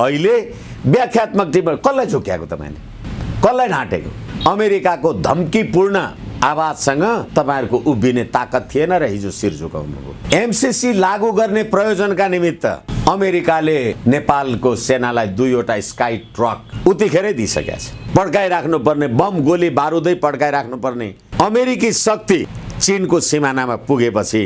अहिले व्याख्यात्मक टिप्पणी कसलाई झुक्याएको तपाईले कसलाई ढाँटेको अमेरिकाको धम्कीपूर्ण आवाजसँग तपाईहरुको उभिने ताकत थिएन र हिजो शिर झुकाउनुभयो एमसीसी लागू गर्ने प्रयोजनका निमित्त अमेरिकाले नेपालको सेनालाई दुईवटा स्काई ट्रक उतिखेरै दिइसकेको छ पड्काइराख्नु पर्ने बम गोली बारुदै पड्काइराख्नु पर्ने अमेरिकी शक्ति चीनको सिमानामा पुगेपछि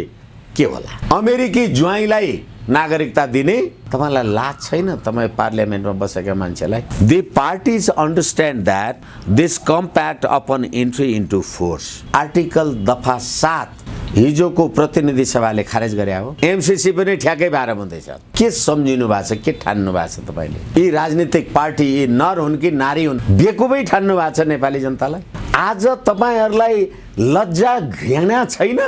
के होला अमेरिकी ज्वाइँलाई नागरिकता दिने तपाईलाई लाज छैन तपाई पार्लियामेन्टमा बसेका मान्छेलाई the parties understand that this compact upon entry into force article दफा 7 हिजोको प्रतिनिधि सभाले खारेज गरे हो एमसीसी पनि ठ्याकै बारे भन्दैछ के सम्झिनु भएको छ के ठान्नु भएको छ तपाईले यी राजनीतिक पार्टी यी नर हुन् कि नारी हुन् बेकुबै ठान्नु भएको छ नेपाली जनतालाई आज तपाईहरुलाई लज्जा घृणा छैन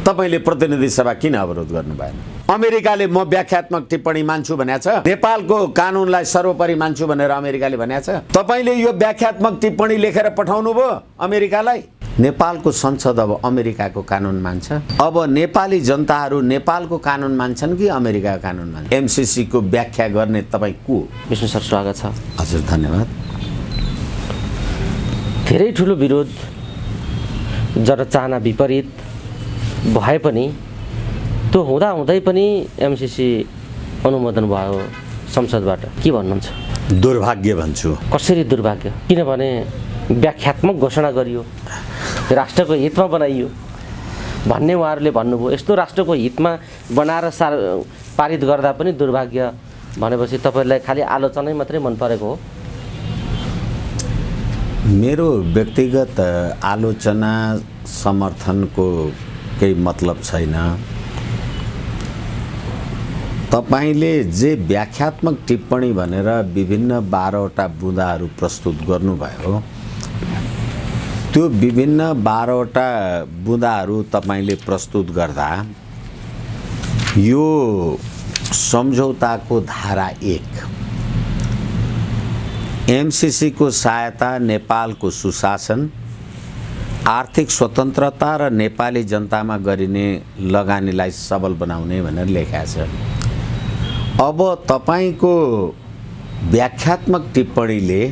तपाईले प्रतिनिधि सभा किन अवरोध गर्नु भएन अमेरिकाले म व्याख्यात्मक टिप्पणी मान्छु भनेको छ नेपालको कानुनलाई सर्वोपरि मान्छु भनेर अमेरिकाले भनेको छ तपाईले यो व्याख्यात्मक टिप्पणी लेखेर पठाउनु भयो अमेरिकालाई नेपालको संसद अब अमेरिकाको कानुन मान्छ अब नेपाली जनताहरू नेपालको कानुन मान्छन् कि अमेरिकाको कानुन मान्छन् एमसीसी को व्याख्या गर्ने तपाई को विष्णु सर स्वागत छ हजुर धन्यवाद धेरै ठुलो विरोध जनचाहना विपरीत भए पनि त्यो हुँदा हुँदै पनि एमसीसी अनुमोदन भयो संसदबाट के भन्नुहुन्छ दुर्भाग्य भन्छु कसरी दुर्भाग्य किनभने व्याख्यात्मक घोषणा गरियो राष्ट्रको हितमा बनाइयो भन्ने उहाँहरूले भन्नुभयो यस्तो राष्ट्रको हितमा बनाएर पारित गर्दा पनि दुर्भाग्य भनेपछि तपाईलाई खाली आलोचनै मात्रै मन परेको हो मेरो व्यक्तिगत आलोचना समर्थनको केही मतलब छैन तपाईले जे व्याख्यात्मक टिप्पणी भनेर विभिन्न 12 वटा बुँदाहरू प्रस्तुत गर्नुभयो त्यो विभिन्न 12 वटा बुँदाहरू तपाईले प्रस्तुत गर्दा यो सम्झौताको धारा 1 एमसीसी को सहायता नेपालको सुशासन आर्थिक स्वतन्त्रता र नेपाली जनतामा गरिने लगानीलाई सबल बनाउने भनेर लेखेको छ अब तपाईको व्याख्यात्मक टिप्पणीले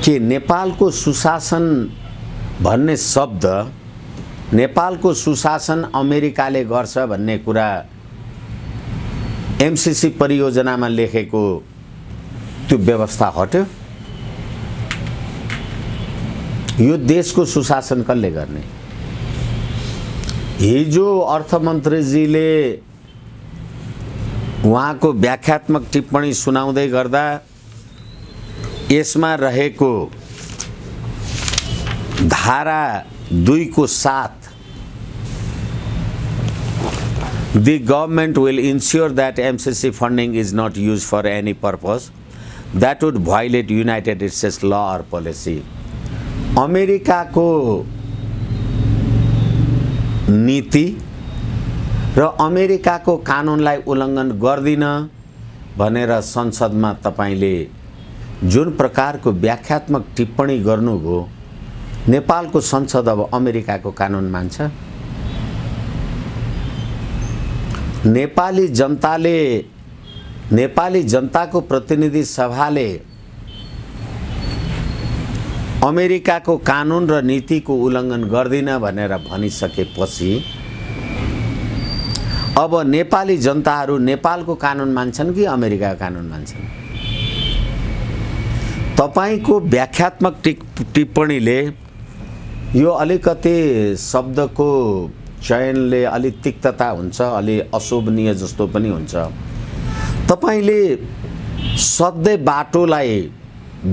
के नेपालको सुशासन भन्ने शब्द नेपालको सुशासन अमेरिकाले गर्छ भन्ने कुरा एमसीसी परियोजनामा लेखेको त्यो व्यवस्था हट्यो यो देशको सुशासन कसले गर्ने हिजो अर्थमन्त्रीजीले उहाँको व्याख्यात्मक टिप्पणी सुनाउँदै गर्दा यसमा रहेको धारा 2 को 7 The government will ensure that MCC funding is not used for any purpose that would violate United States law or policy. अमेरिकाको नीति र अमेरिकाको कानुनलाई उल्लङ्घन गर्दिन भनेर संसदमा तपाईले जुन प्रकारको व्याख्यात्मक टिप्पणी गर्नुभयो नेपालको संसद अब अमेरिकाको कानुन मान्छ नेपाली जनताको प्रतिनिधि सभाले अमेरिकाको कानुन र नीतिको उल्लङ्घन गर्दिन भनेर भनिसकेपछि अब नेपाली जनताहरू नेपालको कानुन मान्छन् कि अमेरिकाको कानुन मान्छन् तपाईको व्याख्यात्मक टिप्पणीले यो अलिकति शब्दको चयनले अलि तिक्तता हुन्छ अलि अशोभनीय जस्तो पनि हुन्छ तपाईले सधैँ बाटोलाई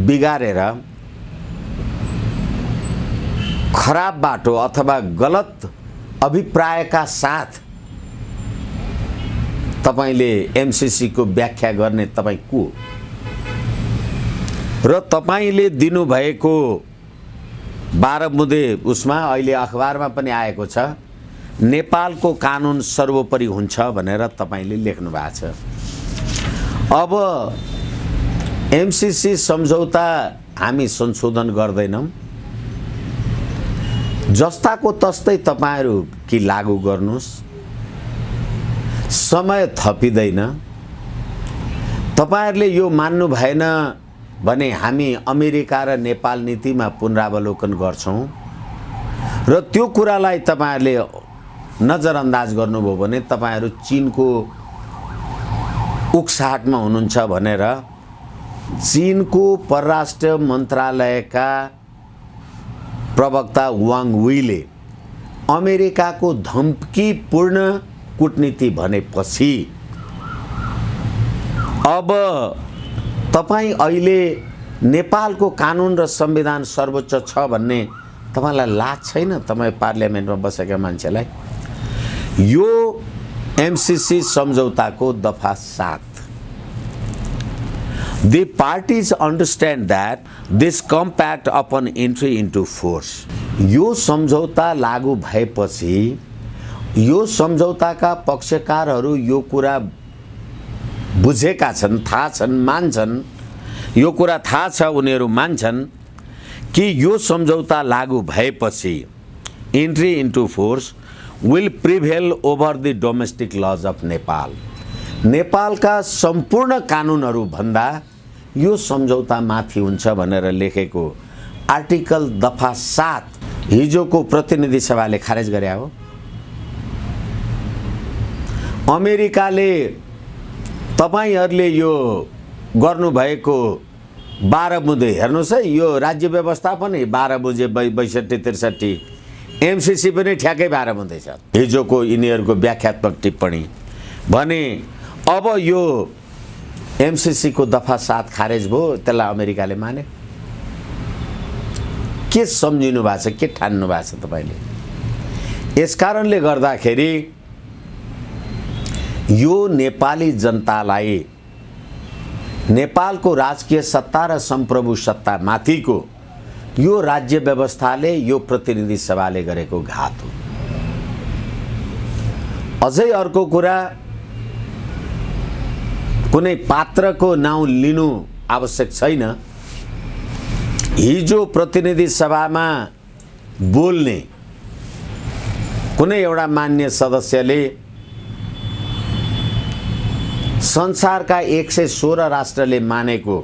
बिगारेर खराब बाटो अथवा गलत अभिप्रायका साथ तपाईले एमसीसी को व्याख्या गर्ने तपाई को र तपाईले दिनु भएको 12 बुँदे उसमा अहिले अखबारमा पनि आएको छ नेपालको कानुन सर्वोपरि हुन्छ भनेर तपाईले लेख्नु भएको छ अब एमसीसी सम्झौता हामी संशोधन गर्दैनौं जस्ताको तस्तै तपाईहरु कि लागू गर्नुस् समय थपिदैन तपाईहरुले यो मान्नु भएन भने हामी अमेरिका र नेपाल नीतिमा पुनरावलोकन गर्छौं र त्यो कुरालाई तपाईहरुले नजरअन्दाज गर्नुभयो भने तपाईहरु चीनको उक्साहटमा हुनुहुन्छ भनेर चीनको परराष्ट्र मन्त्रालयका प्रवक्ता वाङ वीले अमेरिकाको धम्कीपूर्ण कूटनीति भनेपछि अब तपाई अहिले नेपालको कानुन र संविधान सर्वोच्च छ भन्ने तपाईलाई लाज छैन? तपाई पार्लियामेन्टमा बसेका मान्छेलाई यो एमसीसी सम्झौताको दफा 7 The parties understand that this compact upon entry into force यो सम्झौता लागू भएपछि यो सम्झौताका पक्षकारहरू यो कुरा बुझेका छन्, थाहा छन्, मान्छन्, यो कुरा थाहा छ, उनीहरू मान्छन् कि यो सम्झौता लागू भएपछि entry into force will prevail over the domestic lodge of Nepal. नेपालका सम्पूर्ण कानुनहरू भन्दा यो सम्झौता माथि हुन्छ भनेर लेखेको आर्टिकल दफा 7 हिजोको प्रतिनिधि सभाले खारेज गरे हो। अमेरिकाले तपाईहरुले यो गर्नु भएको 12 बुँदे हेर्नुस् है, यो राज्य व्यवस्थापन 12 बुँदे 62-63 एमसीसी पनि ठ्याक्कै 12 बुँदे छ। हिजोको यिनीहरुको व्याख्यात्मक टिप्पणी भने अब यो एमसीसी को दफा 7 खारेज भयो, त्यसलाई अमेरिकाले माने। के सम्झिनु भएको छ, के ठान्नु भएको छ तपाईले? यसकारणले गर्दाखेरि यो नेपाली जनतालाई नेपालको राजकीय सत्ता र सम्प्रभु सत्ता माथिको यो राज्य व्यवस्थाले, यो प्रतिनिधि सभाले गरेको घात हो। अझै अर्को कुरा, कुनै पात्रको नाउँ लिनु आवश्यक छैन। हिजो प्रतिनिधि सभामा बोल्ने कुनै एउटा मान्य सदस्यले संसारका 116 राष्ट्रले मानेको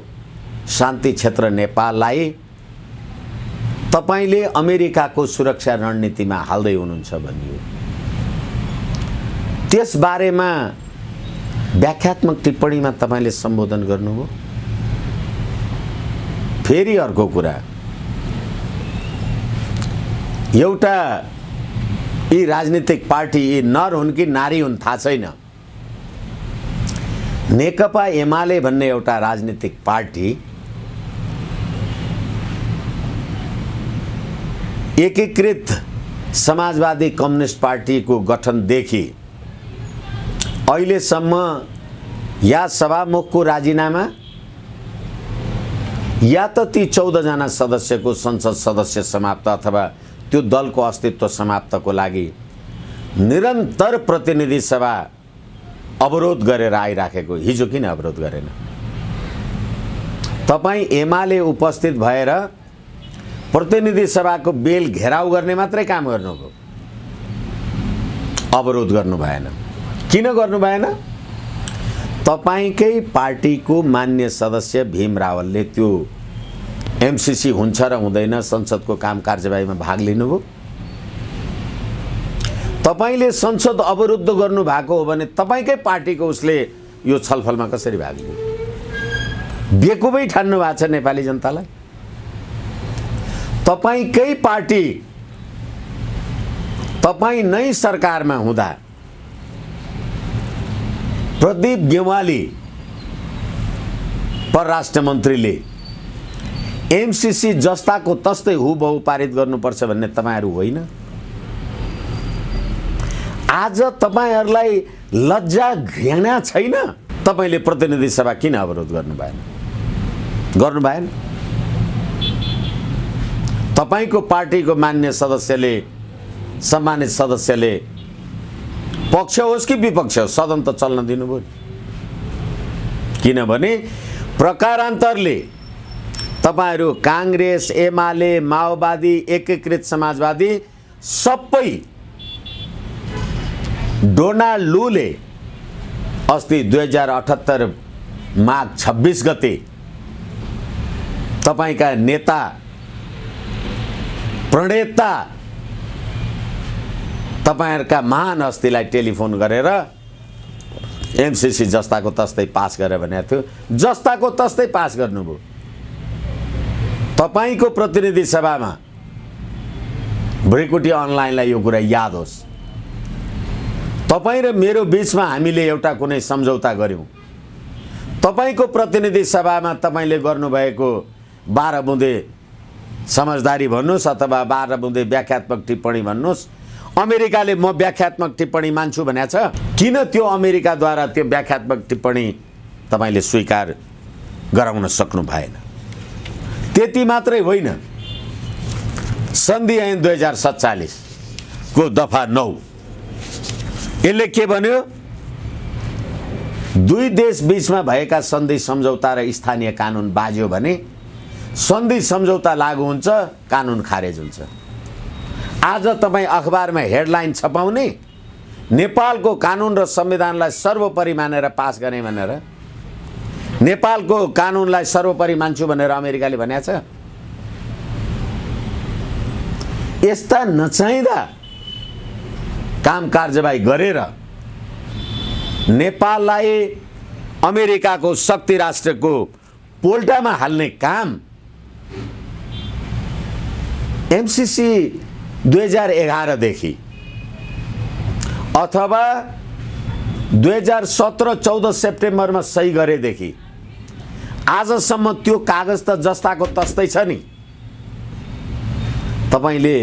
शान्ति क्षेत्र नेपाललाई तपाईले अमेरिकाको सुरक्षा रणनीतिमा हाल्दै हुनुहुन्छ भनियो। त्यस बारेमा व्याख्यात्मक टिप्पणीमा तपाईले सम्बोधन गर्नुभयो। फेरि अर्को कुरा, एउटा यी राजनीतिक पार्टी यी नर हुन् कि नारी हुन् थाहा छैन, नेकपा एमाले भन्ने एउटा राजनीतिक पार्टी एकीकृत समाजवादी कम्युनिस्ट पार्टीको गठनदेखि अहिलेसम्म या सभामुखको राजीनामा या त ती 14 जना सदस्यको संसद सदस्य समाप्त अथवा त्यो दलको अस्तित्व समाप्तको लागि निरन्तर प्रतिनिधि सभा अवरोध गरेर आइराखेको। हिजो किन अवरोध गरेन? तपाई एमाले उपस्थित भएर प्रतिनिधि सभाको बेल घेराउ गर्ने मात्रै काम गर्नुभयो, अवरोध गर्नु भएन। किन गर्नु भएन? तपाईकै पार्टीको मान्य सदस्य भीम रावलले त्यो एमसीसी हुन्छ र हुँदैन संसदको काम कार्यवाहीमा भाग लिनुभयो। तपाईले संसद अवरुद्ध गर्नु भएको हो भने तपाईकै पार्टीको उसले यो छलफलमा कसरी भाग लियो? बेकुबै ठान्नु भएको छ नेपाली जनतालाई। तपाईकै पार्टी तपाई नै सरकारमा हुँदा प्रदीप गेवाली परराष्ट्र मन्त्रीले एमसीसी जस्ताको तस्तै हुबहु पारित गर्नुपर्छ भन्ने तपाईहरु होइन। आज तपाईहरुलाई लज्जा घृणा छैन? तपाईले प्रतिनिधि सभा किन अवरोध गर्नु भएन? तपाईको पार्टीको मान्य सदस्यले, सम्मानित सदस्यले पक्ष होस् कि विपक्ष होस् सदन त चल्न दिनुभयो। किनभने प्रकारान्तरले तपाईहरु कांग्रेस, एमाले, माओवादी, एकीकृत समाजवादी सबै डोनाल्ड लूले अस्ति 2078 माघ 26 गते तपाईका नेता प्रणेता तपाईहरुका महान हस्तीलाई टेलिफोन गरेर एमसीसी जस्ताको तस्तै पास गरे भनेको थियो। जस्ताको तस्तै पास गर्नुभयो। तपाईको प्रतिनिधि सभामा भ्रिकुटी अनलाइनलाई यो कुरा याद होस्। तपाई र मेरो बीचमा हामीले एउटा कुनै सम्झौता गर्यौं। तपाईको प्रतिनिधि सभामा तपाईले गर्नुभएको 12 बुँदे समझदारी भन्नुस् अथवा 12 बुँदे व्याख्यात्मक टिप्पणी भन्नुस्, अमेरिकाले म व्याख्यात्मक टिप्पणी मान्छु भनेको छ। किन त्यो अमेरिकाद्वारा त्यो व्याख्यात्मक टिप्पणी तपाईले स्वीकार गराउन सक्नु भएन? त्यति मात्रै होइन, सन्धि ऐन 2047 को दफा 9 यसले के भन्यो? दुई देश बीचमा भएका सन्धि सम्झौता र स्थानीय कानुन बाज्यो भने सन्धि सम्झौता लागू हुन्छ, कानुन खारेज हुन्छ। आज तपाई अखबारमा हेडलाइन छपाउने नेपालको कानुन र संविधानलाई सर्वोपरि मानेर पास गर्ने भनेर, नेपालको कानुनलाई सर्वोपरि मान्छु भनेर अमेरिकाले भनेको छ। यस्ता नचाहिँदा काम कारबाही गरेर नेपाललाई अमेरिकाको शक्ति राष्ट्रको पोल्टामा हाल्ने काम एमसीसी 2011 देखि अथवा 2017-14 सेप्टेम्बरमा सही गरेदेखि आजसम्म त्यो कागज त जस्ताको तस्तै छ नि। तपाईले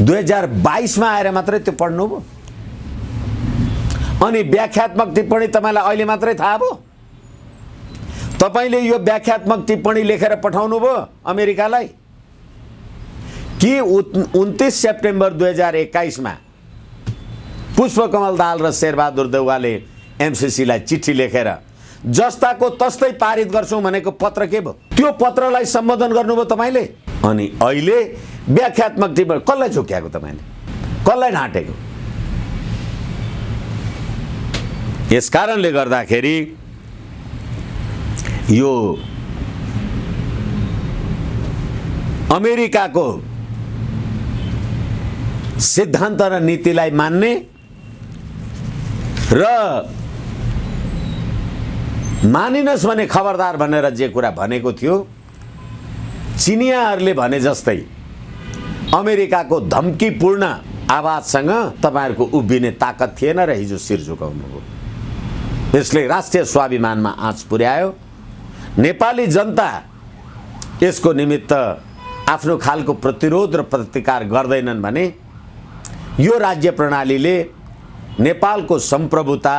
2022 मा आएर मात्रै त्यो पढ्नुभयो अनि व्याख्यात्मक टिप्पणी तपाईलाई अहिले मात्रै थाहा भयो। तपाईले यो व्याख्यात्मक टिप्पणी लेखेर पठाउनु भयो अमेरिकालाई कि 29 सेप्टेम्बर 2021 मा पुष्पकमल दाहाल र शेरबहादुर देउवाले एमसीसी लाई चिठी लेखेर जस्ताको तस्तै पारित गर्छौं भनेको पत्र के भयो? त्यो पत्रलाई सम्बोधन गर्नुभयो तपाईले। अनि अहिले व्याख्यात्मक टिप्पणी कसलाई झुक्याएको? तपाईले कसलाई ढाँटेको? यस कारणले गर्दाखेरि यो अमेरिकाको सिद्धान्त र नीतिलाई मान्ने र मानिनस् भने खबरदार भनेर जे कुरा भनेको थियो, चिनियाहरूले भने जस्तै अमेरिकाको धम्कीपूर्ण आवाजसँग तपाईहरुको उभिने ताकत थिएन र हिजो शिर झुकाउनु हो। यसले राष्ट्रिय स्वाभिमानमा आँच पुर्यायो। नेपाली जनता यसको निमित्त आफ्नो खालको प्रतिरोध र प्रतिकार गर्दैनन् भने यो राज्य प्रणालीले नेपालको सम्प्रभुता,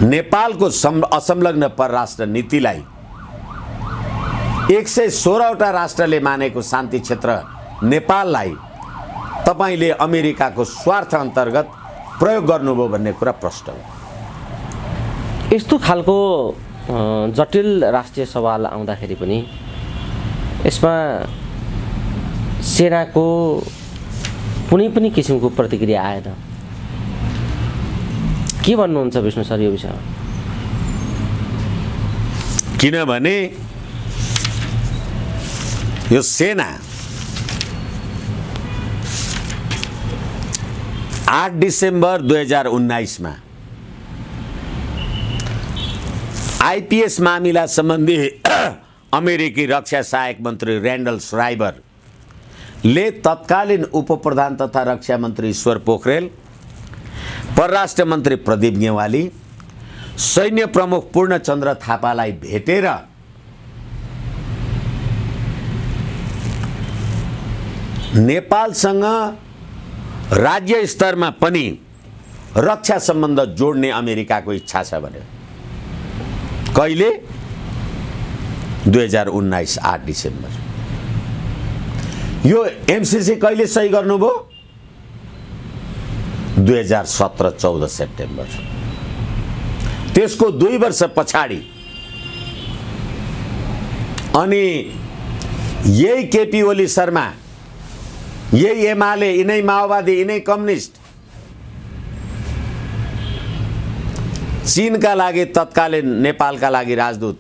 नेपालको असंलग्न परराष्ट्र नीतिलाई 116 वटा राष्ट्रले मानेको शान्ति क्षेत्र नेपाललाई तपाईले अमेरिकाको स्वार्थ अन्तर्गत प्रयोग गर्नुभयो भन्ने कुरा प्रष्ट हो। यस्तो खालको जटिल राष्ट्रिय सवाल आउँदाखेरि पनि यसमा सेनाको कुनै पनि किसिमको प्रतिक्रिया आएन। के भन्नुहुन्छ विष्णु सर यो विषयमा? किनभने यो सेना 8 डिसेम्बर 2019 मा आईपीएस मामिला सम्बन्धी अमेरिकी रक्षा सहायक मन्त्री र्यान्डल श्राइबर ले तत्कालीन उप प्रधान तथा रक्षा मन्त्री ईश्वर पोखरेल, परराष्ट्र मन्त्री प्रदीप गेवाली, सैन्य प्रमुख पूर्णचन्द्र थापालाई भेटेर नेपालसँग राज्य स्तरमा पनि रक्षा सम्बन्ध जोड्ने अमेरिकाको इच्छा छ भने कहिले? 2019 8 डिसेम्बर। यो एमसीसी कहिले सही गर्नुभयो? 2017-14 सेप्टेम्बर। त्यसको 2 वर्ष पछाडि अनि यही केपी ओली शर्मा, यही एमाले, यिनै माओवादी, यिनै कम्युनिस्ट चीनका लागि तत्कालीन नेपालका लागि राजदूत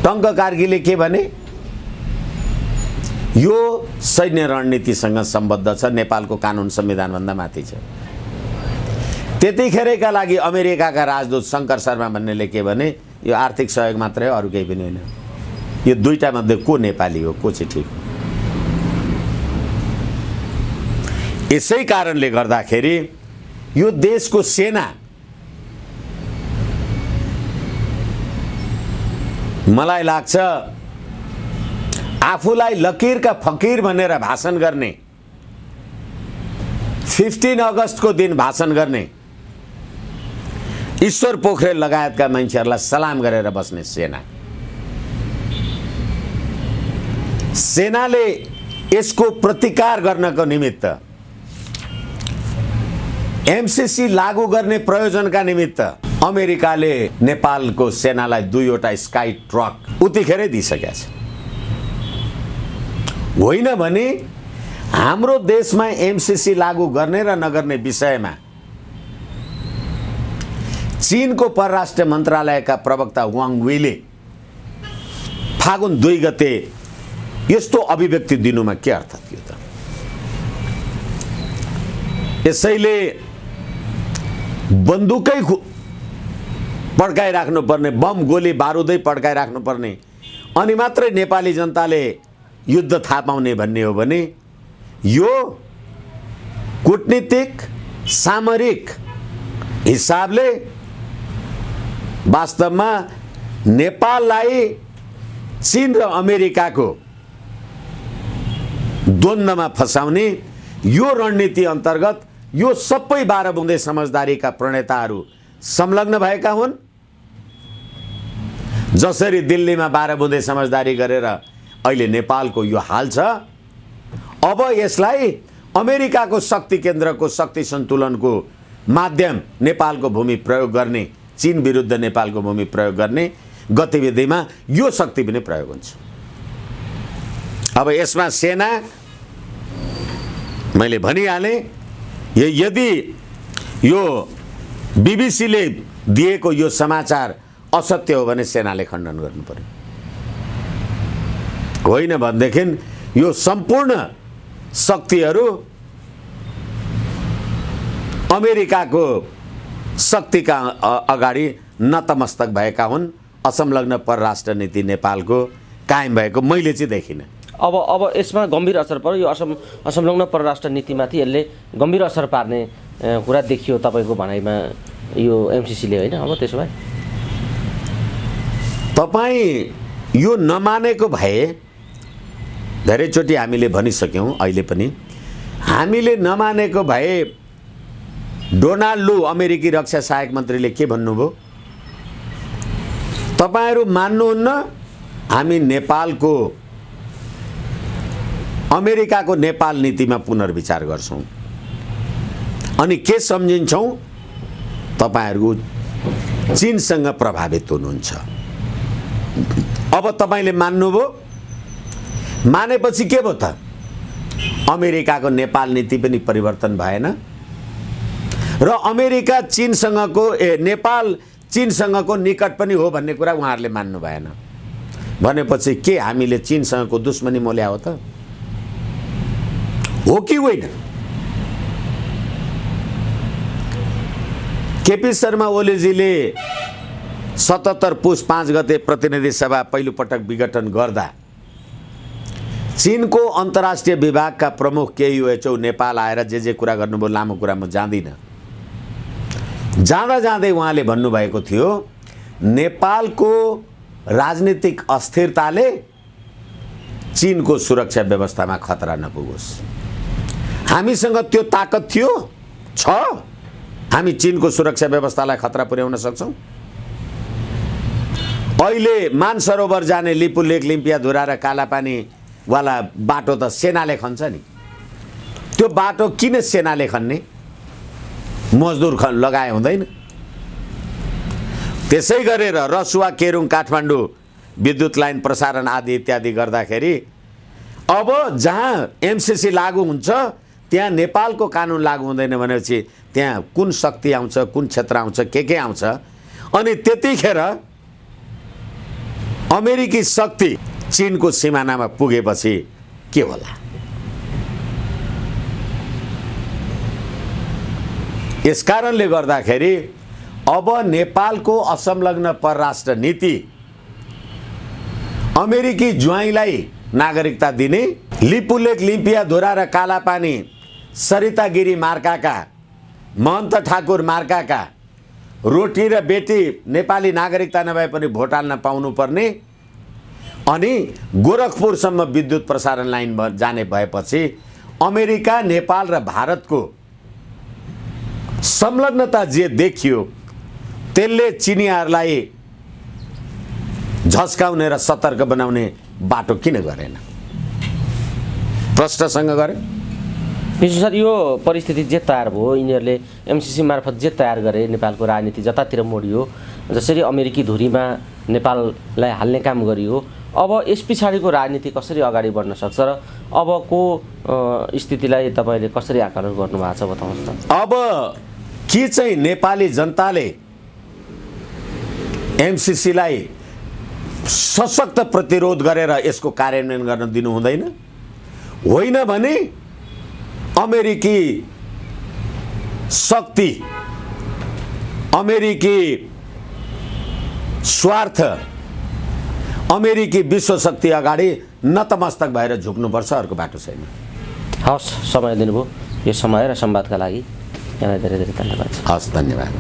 टङ्क कार्कीले के भने, यो सैन्य रणनीतिसँग सम्बद्ध छ, नेपालको कानुन संविधानभन्दा माथि छ। त्यतिखेरका लागि अमेरिकाका राजदूत शङ्कर शर्मा भन्नेले के भने, यो आर्थिक सहयोग मात्रै हो, अरू केही पनि होइन। यो दुईटा मध्ये को नेपाली हो, को चाहिँ ठिक हो? यसै कारणले गर्दाखेरि यो देशको सेना मलाई लाग्छ आफूलाई लकीरका फकीर भनेर भाषण गर्ने, 15 अगस्तको दिन भाषण गर्ने ईश्वर पोखरेल लगायतका मान्छेहरूलाई सलाम गरेर बस्ने सेनाले यसको प्रतिकार गर्नको निमित्त, एमसीसी लागू गर्ने प्रयोजनका निमित्त अमेरिकाले नेपालको सेनालाई 2वटा स्काई ट्रक उतिखेरै दिइसकेका छ। होइन भने हाम्रो देशमा एमसीसी लागू गर्ने र नगर्ने विषयमा चीनको परराष्ट्र मन्त्रालयका प्रवक्ता वाङ वीले फागुन 2 गते यस्तो अभिव्यक्ति दिनुमा के अर्थ थियो त? यसैले बन्दुकै पड्काइराख्नुपर्ने, बम गोली बारुदै पड्काइराख्नुपर्ने, अनि मात्रै नेपाली जनताले युद्ध थाहा पाउने भन्ने हो भने यो कूटनीतिक सामरिक हिसाबले वास्तवमा नेपाललाई चीन र अमेरिकाको द्वन्द्वमा फसाउने यो रणनीति अन्तर्गत यो सबै 12 बुँदे समझदारीका प्रणेताहरू संलग्न भएका हुन्। जसरी दिल्लीमा 12 बुँदे समझदारी गरेर अहिले नेपालको यो हाल छ, अब यसलाई अमेरिकाको शक्ति केन्द्रको शक्ति सन्तुलनको माध्यम नेपालको भूमि प्रयोग गर्ने, चीन विरुद्ध नेपालको भूमि प्रयोग गर्ने गतिविधिमा यो शक्ति पनि प्रयोग हुन्छ। अब यसमा सेना, मैले भनिहालेँ, यदि यो बीबीसीले दिएको यो समाचार असत्य हो भने सेनाले खण्डन गर्नु पर्यो। होइन भनेदेखि यो सम्पूर्ण शक्तिहरू अमेरिकाको शक्तिका अगाडि नतमस्तक भएका हुन्। असंलग्न परराष्ट्र नीति नेपालको कायम भएको मैले चाहिँ देखिनँ। अब यसमा गम्भीर असर पर्यो। यो असंलग्न परराष्ट्र नीतिमाथि यसले गम्भीर असर पार्ने कुरा देखियो तपाईँको भनाइमा यो एमसीसीले, होइन? अब त्यसो भए तपाईँ यो नमानेको भए, धेरैचोटि हामीले भनिसक्यौँ, अहिले पनि हामीले नमानेको भए डोनाल्ड लू अमेरिकी रक्षा सहायक मन्त्रीले के भन्नुभयो? तपाईहरू मान्नुहुन्न, हामी नेपालको अमेरिकाको नेपाल नीतिमा पुनर्विचार गर्छौँ अनि के सम्झिन्छौँ, तपाईहरू चीनसँग प्रभावित हुनुहुन्छ। अब तपाईले मान्नुभयो, मानेपछि के भयो त? अमेरिकाको नेपाल नीति पनि परिवर्तन भएन र अमेरिका चीनसँगको नेपाल चीनसँगको निकट पनि हो भन्ने कुरा उहाँहरूले मान्नु भएन। भनेपछि के हामीले चीनसँगको दुश्मनी मोल्या हो त? हो कि होइन? केपी शर्मा ओलीजीले 77 पुस 5 गते प्रतिनिधि सभा पहिलोपटक विघटन गर्दा चीनको अन्तर्राष्ट्रिय विभागका प्रमुख केयुएचओ नेपाल आएर जे कुरा गर्नुभयो, लामो कुरा म जान्दिनँ। जाँदा जाँदै उहाँले भन्नुभएको थियो, नेपालको राजनीतिक अस्थिरताले चीनको सुरक्षा व्यवस्थामा खतरा नपुगोस्। हामीसँग त्यो ताकत थियो, छ, हामी चीनको सुरक्षा व्यवस्थालाई खतरा पुर्याउन सक्छौँ। अहिले मानसरोवर जाने लिपुलेक, लिम्पियाधुरा र कालापानी वाला बाटो त सेनाले खन्छ नि। त्यो बाटो किन सेनाले खन्ने? मजदुर लगाए हुँदैन? त्यसै गरेर रसुवा, केरुङ, काठमाडौँ विद्युत लाइन प्रसारण आदि इत्यादि गर्दाखेरि अब जहाँ एमसीसी लागू हुन्छ त्यहाँ नेपालको कानुन लागू हुँदैन भनेपछि त्यहाँ कुन शक्ति आउँछ, कुन क्षेत्र आउँछ, के आउँछ? अनि त्यतिखेर अमेरिकी शक्ति चीनको सिमानामा पुगेपछि के होला? यसकारणले गर्दाखेरि अब नेपालको असंलग्न परराष्ट्र नीति अमेरिकी ज्वाइँलाई नागरिकता दिने, लिपुलेक, लिम्पियाधुरा र कालापानी, सरिता गिरी मार्काका, महन्त ठाकुर मार्काका रोटी र बेटी नेपाली नागरिकता नभए पनि भोट हाल्न पाउनुपर्ने, अनि गोरखपुरसम्म विद्युत प्रसारण लाइन जाने भएपछि अमेरिका, नेपाल र भारतको संलग्नता जे देखियो त्यसले चिनियाहरूलाई झस्काउने र सतर्क बनाउने बाटो किन गरेन? प्रश्नसँग गरे। विशेष सर यो परिस्थिति जे तयार भयो, यिनीहरूले एमसीसी मार्फत जे तयार गरे, नेपालको राजनीति जतातिर मोडियो, जसरी अमेरिकी धुरीमा नेपाललाई हाल्ने काम गरियो, अब यस पछाडिको राजनीति कसरी अगाडि बढ्न सक्छ र अबको स्थितिलाई तपाईँले कसरी आकलन गर्नुभएको छ बताउनुहोस् न। अब के चाहिँ नेपाली जनताले एमसीसीलाई सशक्त प्रतिरोध गरेर यसको कार्यान्वयन गर्न दिनु हुँदैन? होइन भने अमेरिकी शक्ति, अमेरिकी स्वार्थ, अमेरिकी विश्वशक्ति अगाडि नतमस्तक भएर झुक्नुपर्छ, अर्को बाटो छैन। हवस्, समय दिनुभयो यो समय र संवादका लागि यहाँलाई धेरै धेरै धन्यवाद। हवस्, धन्यवाद।